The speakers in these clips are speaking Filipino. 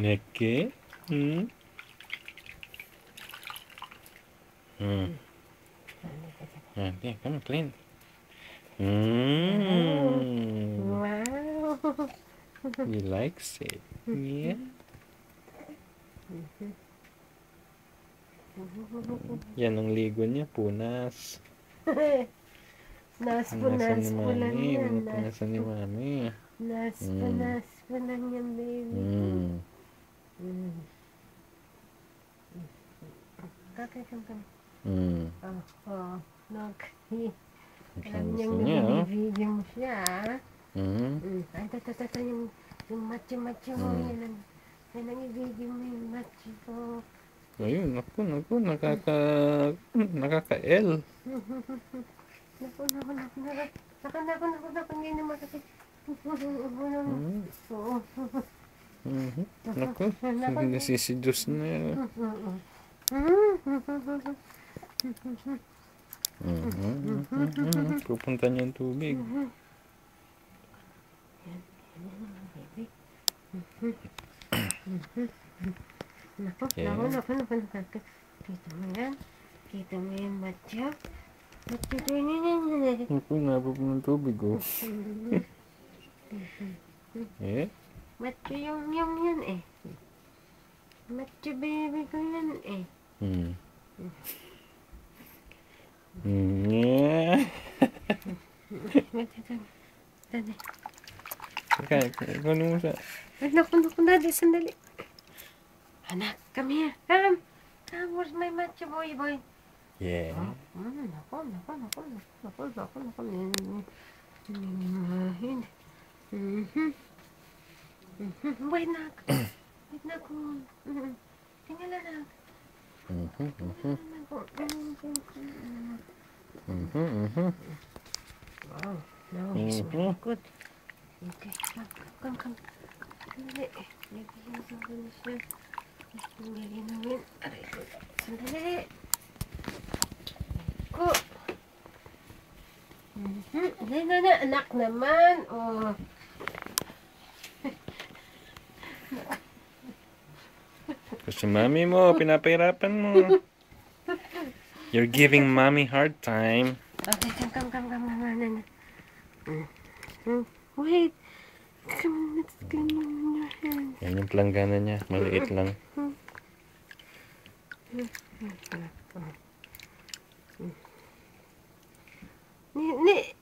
Okay. Hmm. Hmm. Yeah, come on, clean. Wow. He likes it. Yeah. Yan ang ligo niya, punas. Punasan ni Mami. Punasan ni Mami. Punas lang yan, baby. Come. Look. Alam niyang nabibigyan mo siya. Ay, ito, yung macho mo. Yan ang ibigin mo yung macho ko. Ayun, naku, nakaka-L. Naku, hindi naman kasi. Naku, nasisidus na yan. Pupunta niya ang tubig. Naku. Kita mo yan, Matyo. Naku, napap ng tubig, oh. Eh? Matyo yung yan, eh. Matyo baby ko yan, eh. Yeah. Dali. Okay, kunin mo siya. Ay, naku, Daddy, sandali. Anak, come here. Come, where's my Matyo boy? Yeah. Naku. Wait, nak. Tingnan lang. Wow, now he's very good. Okay, come. Sandali. Nagbihisan ko na siya. Sandali namin. Aray ko. Sandali. Ko. Anak naman. Oh. Kasi Mami mo, pinapahirapan mo. You're giving Mommy hard time. Okay, come. Wait. Come, let's clean your hands. Yan yung planggana niya. Maliit lang.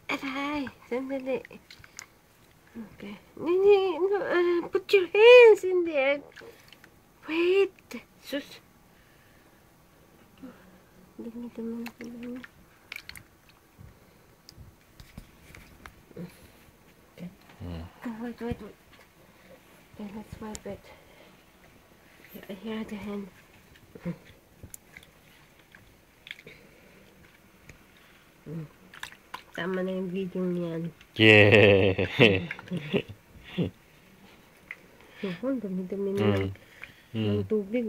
Aray, sandali. Okay. No, put your hands in there. Wait. Sus. Ganito mo. Okay. Wait. Okay, let's wipe it. Here the hand. Tama na yung video niyan. Yeah. Ang dami-dami na ng tubig.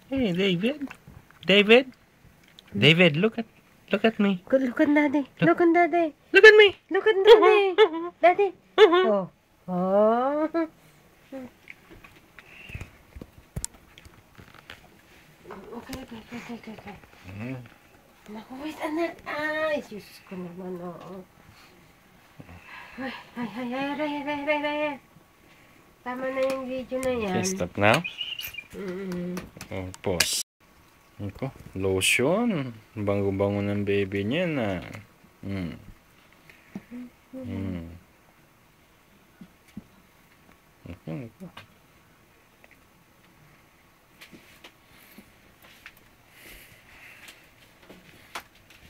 Hey, David, look at me. Look at Daddy. Look at Daddy. Look at me. Look at Daddy. Daddy. Oh. Okay. Naku, wait, anak. Ay, Diyos ko naman, oo. Ay. Tama na yung video na yan. Okay, stop now. Pause. Ako, lotion. Bango-bango ng baby niya na. Ako.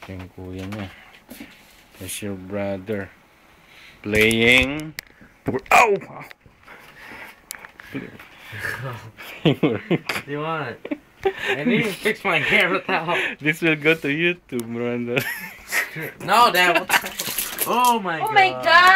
Yung kuya niya. That's your brother. Playing. Ow! You want? I need to fix my hair with that. This will go to YouTube, Miranda. No, Dad. Oh my God. Oh my God!